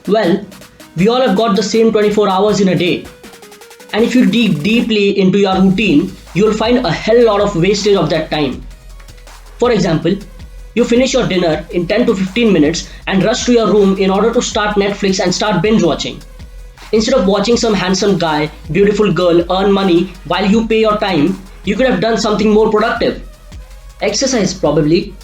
Well, we all have got the same 24 hours in a day. And if you dig deeply into your routine, you'll find a hell lot of wastage of that time. For example, you finish your dinner in 10 to 15 minutes and rush to your room in order to start Netflix and start binge watching. Instead of watching some handsome guy, beautiful girl earn money while you pay your time, you could have done something more productive. Exercise, probably.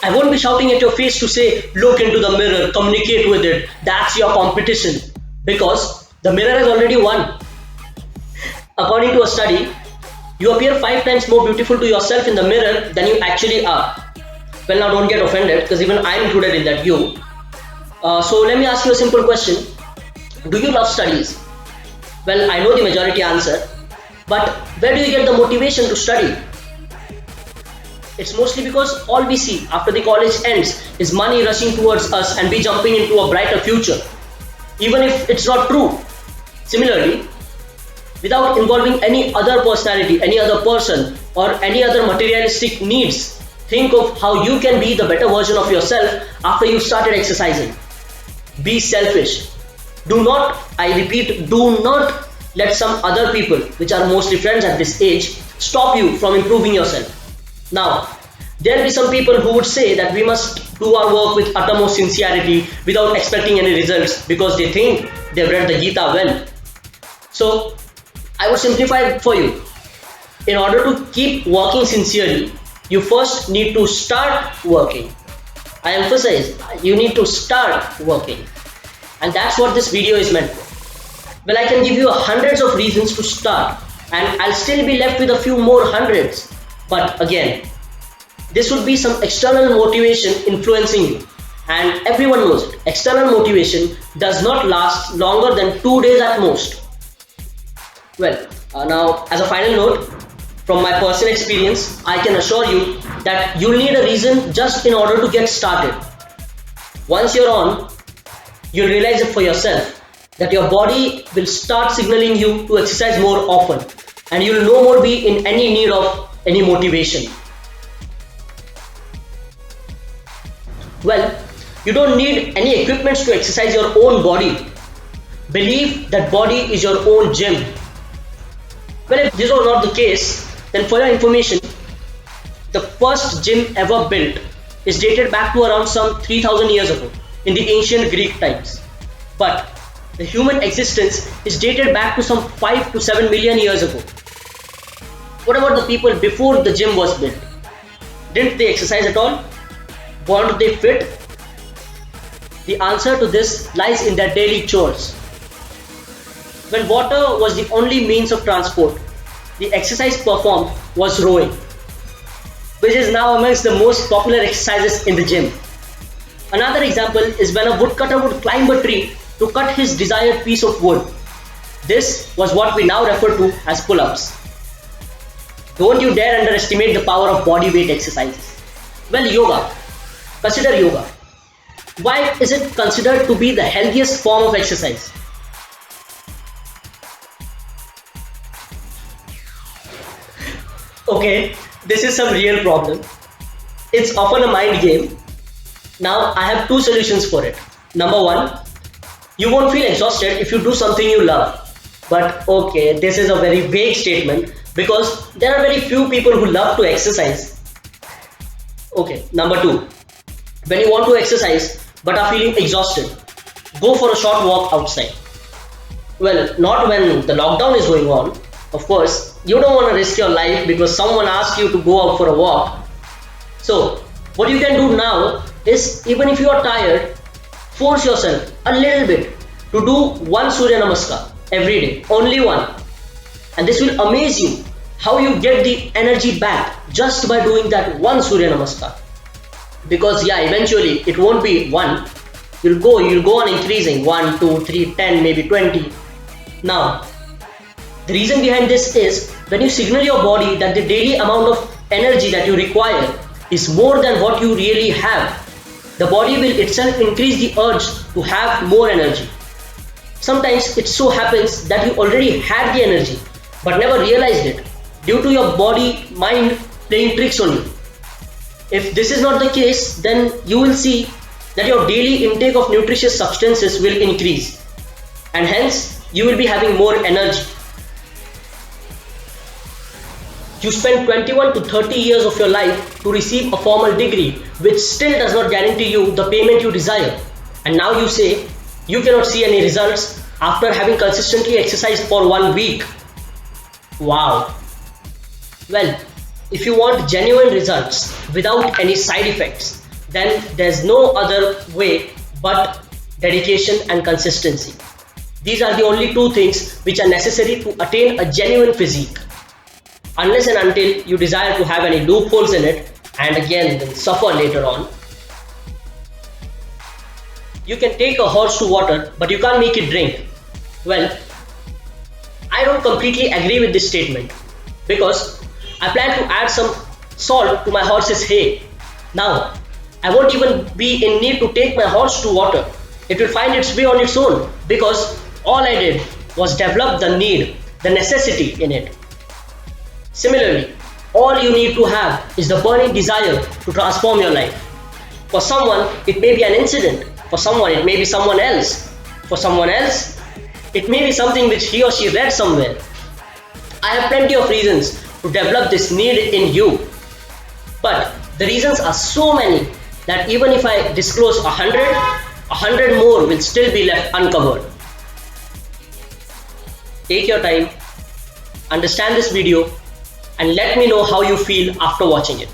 I won't be shouting at your face to say, look into the mirror, communicate with it, that's your competition. Because the mirror has already won. According to a study, you appear 5 times more beautiful to yourself in the mirror than you actually are. Well, now don't get offended because even I'm included in that you. So let me ask you a simple question. Do you love studies? Well, I know the majority answer, but where do you get the motivation to study? It's mostly because all we see after the college ends is money rushing towards us and we jumping into a brighter future, even if it's not true. Similarly, without involving any other personality, any other person, or any other materialistic needs, think of how you can be the better version of yourself after you started exercising. Be selfish. Do not, I repeat, do not let some other people, which are mostly friends at this age, stop you from improving yourself. Now, there'll be some people who would say that we must do our work with uttermost sincerity without expecting any results because they think they've read the Gita well. So, I would simplify it for you. In order to keep working sincerely, you first need to start working. I emphasize, you need to start working. And that's what this video is meant for. Well, I can give you hundreds of reasons to start, and I'll still be left with a few more hundreds. But again, this would be some external motivation influencing you. And everyone knows it. External motivation does not last longer than 2 days at most. Well, now as a final note, from my personal experience, I can assure you that you'll need a reason just in order to get started. Once you're on, you'll realize it for yourself that your body will start signaling you to exercise more often, and you'll no more be in any need of any motivation. Well, you don't need any equipments to exercise your own body. Believe that body is your own gym. Well, if this was not the case, then for your information, the first gym ever built is dated back to around some 3000 years ago in the ancient Greek times. But the human existence is dated back to some 5 to 7 million years ago. What about the people before the gym was built? Didn't they exercise at all? Weren't they fit? The answer to this lies in their daily chores. When water was the only means of transport, the exercise performed was rowing, which is now amongst the most popular exercises in the gym. Another example is when a woodcutter would climb a tree to cut his desired piece of wood. This was what we now refer to as pull-ups. Don't you dare underestimate the power of body weight exercises. Well, yoga. Consider yoga. Why is it considered to be the healthiest form of exercise? Okay, this is some real problem. It's often a mind game. Now, I have 2 solutions for it. Number 1, you won't feel exhausted if you do something you love. But okay, this is a very vague statement because there are very few people who love to exercise. Okay, number 2, when you want to exercise but are feeling exhausted, go for a short walk outside. Well, not when the lockdown is going on. Of course, you don't want to risk your life because someone asked you to go out for a walk. So, what you can do now is, even if you are tired, force yourself a little bit to do one Surya Namaskar every day, only one. And this will amaze you how you get the energy back just by doing that one Surya Namaskar. Because yeah, eventually it won't be one. You'll go on increasing 1, 2, 3, 10, maybe 20. Now, the reason behind this is when you signal your body that the daily amount of energy that you require is more than what you really have, the body will itself increase the urge to have more energy. Sometimes it so happens that you already had the energy but never realized it due to your body mind playing tricks on you. If this is not the case, then you will see that your daily intake of nutritious substances will increase, and hence you will be having more energy. You spend 21 to 30 years of your life to receive a formal degree which still does not guarantee you the payment you desire, and now you say you cannot see any results after having consistently exercised for 1 week. Wow. Well, if you want genuine results without any side effects, then there's no other way but dedication and consistency. These are the only two things which are necessary to attain a genuine physique. Unless and until you desire to have any loopholes in it and again then suffer later on. You can take a horse to water, but you can't make it drink. Well, I don't completely agree with this statement, because I plan to add some salt to my horse's hay. Now, I won't even be in need to take my horse to water. It will find its way on its own, because all I did was develop the need, the necessity in it. Similarly, all you need to have is the burning desire to transform your life. For someone, it may be an incident. For someone, it may be someone else. For someone else, it may be something which he or she read somewhere. I have plenty of reasons to develop this need in you. But the reasons are so many that even if I disclose 100 more will still be left uncovered. Take your time, understand this video, and let me know how you feel after watching it.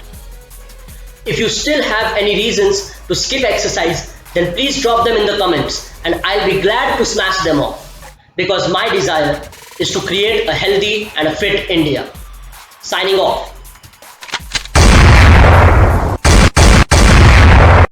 If you still have any reasons to skip exercise, then please drop them in the comments and I'll be glad to smash them off, because my desire is to create a healthy and a fit India. Signing off.